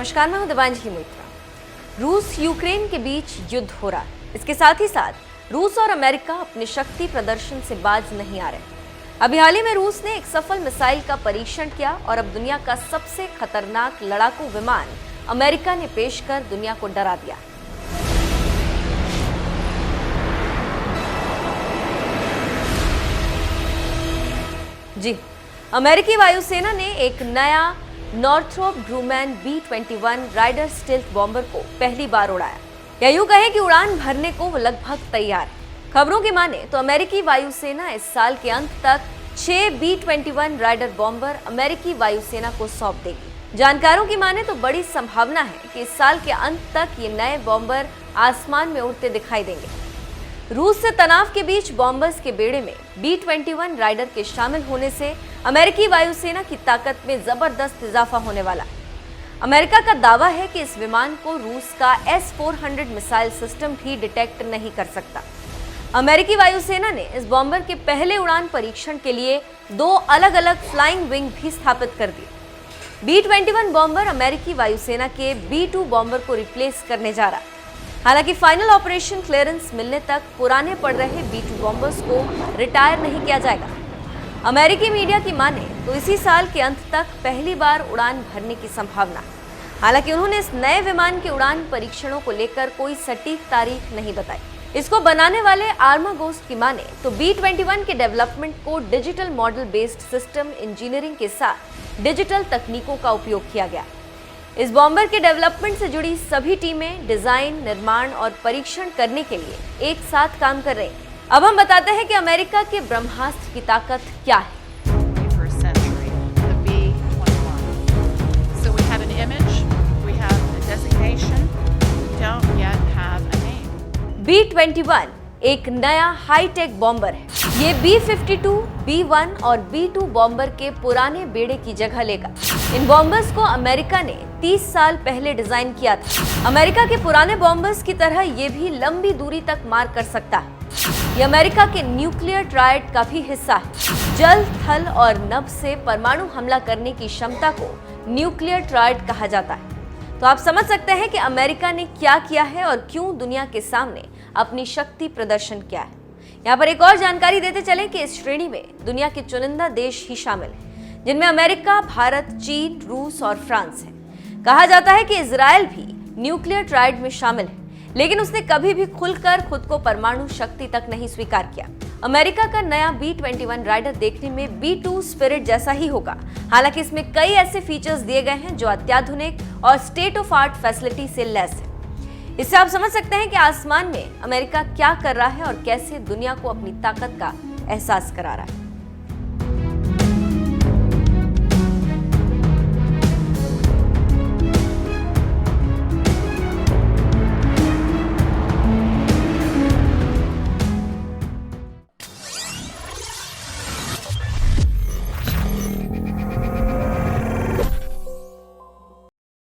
नमस्कार, मैं हूं दिवांजलि मित्रा। रूस यूक्रेन के बीच युद्ध हो रहा है। इसके साथ ही साथ रूस और अमेरिका अपने शक्ति प्रदर्शन से बाज नहीं आ रहे। अभी हाल ही में रूस ने एक सफल मिसाइल का परीक्षण किया और अब दुनिया का सबसे खतरनाक लड़ाकू विमान अमेरिका ने पेश कर दुनिया को डरा दिया। जी, अमेरिकी वायुसेना ने एक नया Northrop Grumman B-21 Raider stealth bomber को पहली बार उड़ाया। या यूं कहें कि उड़ान भरने को वो लगभग तैयार है। खबरों की माने तो अमेरिकी वायुसेना इस साल के अंत तक 6 B-21 राइडर बॉम्बर अमेरिकी वायुसेना को सौंप देगी। जानकारों की माने तो बड़ी संभावना है कि इस साल के अंत तक ये नए बॉम्बर आसमान में उड़ते दिखाई देंगे। रूस से तनाव के बीच बॉम्बर्स के बेड़े में B-21 राइडर के शामिल होने से अमेरिकी वायुसेना की ताकत में जबरदस्त इजाफा होने वाला है। अमेरिका का दावा है कि इस विमान को रूस का S-400 मिसाइल सिस्टम भी डिटेक्ट नहीं कर सकता। अमेरिकी वायुसेना ने इस बॉम्बर के पहले उड़ान परीक्षण के लिए 2 अलग-अलग फ्लाइंग विंग भी स्थापित कर दिए। B-21 बॉम्बर अमेरिकी वायुसेना के B-2 बॉम्बर को रिप्लेस करने जा रहा है। हालांकि फाइनल ऑपरेशन क्लियरेंस मिलने तक पुराने पड़ रहे B-2 बॉम्बर्स को रिटायर नहीं किया जाएगा। अमेरिकी मीडिया की माने तो इसी साल के अंत तक पहली बार उड़ान भरने की संभावना है। हालांकि उन्होंने इस नए विमान के उड़ान परीक्षणों को लेकर कोई सटीक तारीख नहीं बताई। इसको बनाने वाले आर्मागोस्ट की माने तो B-21 के डेवलपमेंट को digital model based system engineering के साथ डिजिटल तकनीकों का उपयोग किया गया। इस बॉम्बर के डेवलपमेंट से जुड़ी सभी टीमें डिजाइन, निर्माण और परीक्षण करने के लिए एक साथ काम कर रही हैं। अब हम बताते हैं कि अमेरिका के ब्रह्मास्त्र की ताकत क्या है। B-21 एक नया हाईटेक बॉम्बर है। ये B-52, B-1 और B-2 बॉम्बर के पुराने बेड़े की जगह लेगा। इन बॉम्बर्स को अमेरिका ने 30 साल पहले डिजाइन किया था। अमेरिका के पुराने बॉम्बर्स की तरह ये भी लंबी दूरी तक मार कर सकता है। ये अमेरिका के न्यूक्लियर ट्रायड का भी हिस्सा है। जल, थल और नभ से परमाणु हमला करने की क्षमता को न्यूक्लियर ट्रायड कहा जाता है। तो आप समझ सकते हैं कि अमेरिका ने क्या किया है और क्यों दुनिया के सामने अपनी शक्ति प्रदर्शन किया है। यहाँ पर एक और जानकारी देते चलें कि इस श्रेणी में दुनिया के चुनिंदा देश ही शामिल हैं, जिनमें अमेरिका, भारत, चीन, रूस और फ्रांस है। कहा जाता है कि इजराइल भी न्यूक्लियर ट्रायड में शामिल है, लेकिन उसने कभी भी खुलकर खुद को परमाणु शक्ति तक नहीं स्वीकार किया। अमेरिका का नया B-21 राइडर देखने में B-2 स्पिरिट जैसा ही होगा। हालांकि इसमें कई ऐसे फीचर्स दिए गए हैं जो अत्याधुनिक और स्टेट ऑफ आर्ट फैसिलिटी से लैस है। इससे आप समझ सकते हैं कि आसमान में अमेरिका क्या कर रहा है और कैसे दुनिया को अपनी ताकत का एहसास करा रहा है।